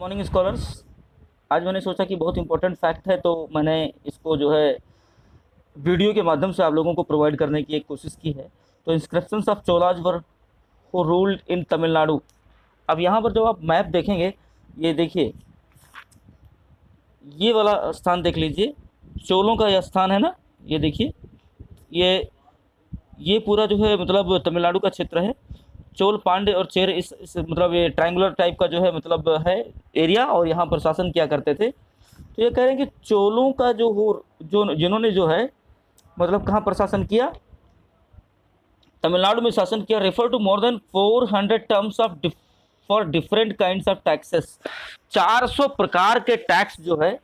Morning scholars. आज मैंने सोचा कि बहुत इंपॉर्टेंट फैक्ट है, तो मैंने इसको जो है वीडियो के माध्यम से आप लोगों को प्रोवाइड करने की एक कोशिश की है। तो inscriptions of Cholas were who ruled इन तमिलनाडु। अब यहाँ पर जब आप मैप देखेंगे, ये देखिए, ये वाला स्थान देख लीजिए, चोलों का यह स्थान है ना। ये देखिए, ये पूरा जो है मतलब तमिलनाडु का क्षेत्र है। चोल, पांड्य और चेर इस मतलब ये ट्रायंगुलर टाइप का जो है मतलब है एरिया, और यहाँ पर शासन किया करते थे। तो ये कह रहे हैं कि चोलों का जो जिन्होंने जो है मतलब कहाँ पर शासन किया, तमिलनाडु में शासन किया। Refer to more than 400 terms of for different kinds of taxes. 400 प्रकार के टैक्स जो है,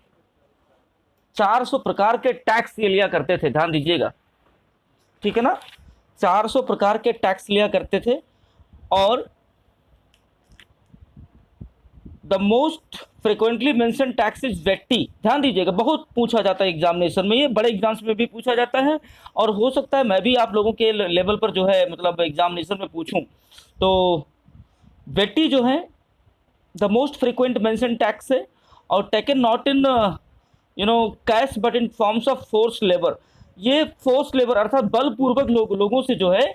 400 प्रकार के टैक्स ये लिया करते थे, ध्यान दीजिएगा, ठीक है ना। 400 प्रकार के टैक्स लिया करते थे। और the most frequently mention tax is vetti. ध्यान दीजिएगा, बहुत पूछा जाता है एग्जामिनेशन में, ये बड़े एग्जाम्स में भी पूछा जाता है, और हो सकता है मैं भी आप लोगों के लेवल पर जो है मतलब एग्जामिनेशन में पूछूं। तो वेट्टी जो है the most frequent mention tax है, और taken not in cash but in forms of force labour. ये फोर्स लेबर अर्थात बलपूर्वक लोगों से जो है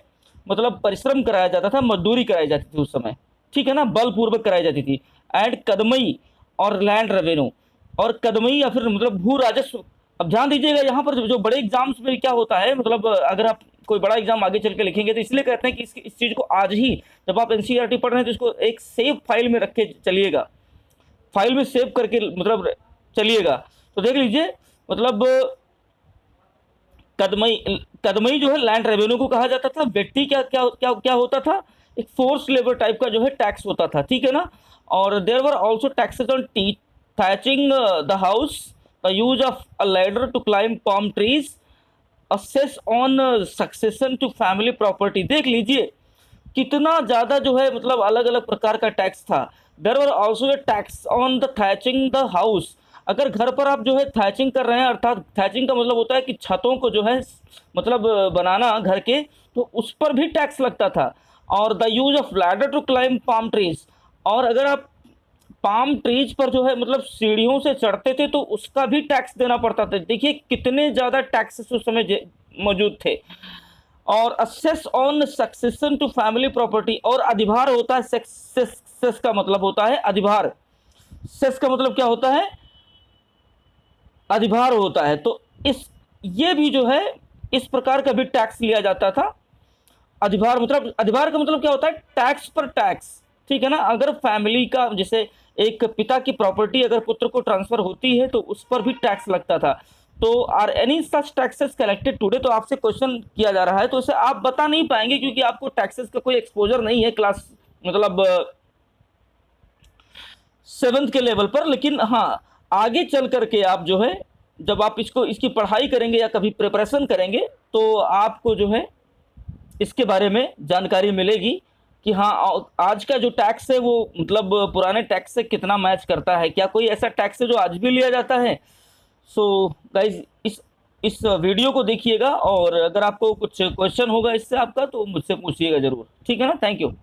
मतलब परिश्रम कराया जाता था, मजदूरी कराई जाती थी उस समय, ठीक है ना, बलपूर्वक कराई जाती थी। एंड कदमई और लैंड रेवेन्यू, और कदमई या फिर मतलब भू राजस्व। अब ध्यान दीजिएगा, यहाँ पर जो बड़े एग्जाम्स में क्या होता है, मतलब अगर आप कोई बड़ा एग्जाम आगे चल के लिखेंगे तो इसलिए कहते हैं कि इस चीज़ को आज ही जब आप एनसीईआरटी पढ़ रहे हैं तो इसको एक सेव फाइल में रख के चलिएगा, फाइल में सेव करके मतलब चलिएगा। तो देख लीजिए, मतलब कदमई कदमई जो है लैंड रेवेन्यू को कहा जाता था। व्यक्ति क्या क्या क्या क्या होता था, एक फोर्स लेबर टाइप का जो है टैक्स होता था, ठीक है ना। और there were also taxes on thatching the house, the use of a ladder to climb palm trees, cesses on succession to family property. देख लीजिए कितना ज़्यादा जो है मतलब अलग अलग प्रकार का टैक्स था। There were also a tax on the thatching the house. अगर घर पर आप जो है थैचिंग कर रहे हैं, अर्थात थैचिंग का मतलब होता है कि छतों को जो है मतलब बनाना घर के, तो उस पर भी टैक्स लगता था। और the use of ladder to climb palm trees, और अगर आप पाम ट्रीज पर जो है मतलब सीढ़ियों से चढ़ते थे तो उसका भी टैक्स देना पड़ता था। देखिए कितने ज़्यादा टैक्सेस उस समय मौजूद थे। और cesses on succession to family property, और अधिभार होता है। सेस का मतलब होता है अधिभार। सेस का मतलब क्या होता है, अधिभार होता है। तो ये भी जो है इस प्रकार का भी टैक्स लिया जाता था। अधिभार का मतलब क्या होता है, टैक्स पर टैक्स, ठीक है ना। अगर फैमिली का जैसे एक पिता की प्रॉपर्टी अगर पुत्र को ट्रांसफर होती है तो उस पर भी टैक्स लगता था। तो are any such taxes collected today, तो आपसे क्वेश्चन किया जा रहा है, तो इसे आप बता नहीं पाएंगे क्योंकि आपको टैक्सेस का कोई एक्सपोजर नहीं है क्लास मतलब 7th के लेवल पर। लेकिन हाँ, आगे चल करके आप जो है जब आप इसकी पढ़ाई करेंगे या कभी प्रिपरेशन करेंगे तो आपको जो है इसके बारे में जानकारी मिलेगी कि हाँ आज का जो टैक्स है वो मतलब पुराने टैक्स से कितना मैच करता है, क्या कोई ऐसा टैक्स है जो आज भी लिया जाता है। सो गाइज इस वीडियो को देखिएगा, और अगर आपको कुछ क्वेश्चन होगा इससे आपका तो मुझसे पूछिएगा ज़रूर, ठीक है ना। Thank you.